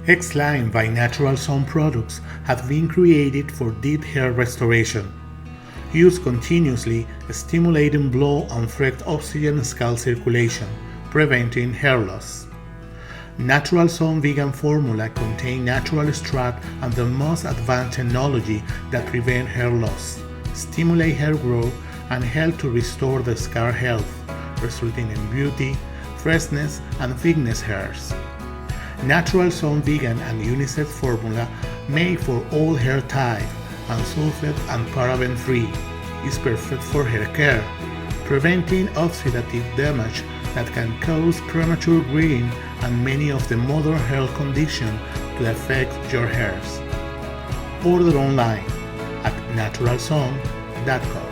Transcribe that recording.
Extline by Naturalszone products have been created for deep hair restoration. Used continuously, stimulating blood and fresh oxygen scalp circulation, preventing hair loss. Naturalszone vegan formula contain natural extract and the most advanced technology that prevent hair loss, stimulate hair growth, and help to restore the scalp health, resulting in beauty, freshness, and thickness hairs. Naturalszone vegan and unisex formula made for all hair type and sulfate and paraben free is perfect for hair care, preventing oxidative damage that can cause premature graying and many of the modern health conditions to affect your hairs. Order online at naturalzone.com.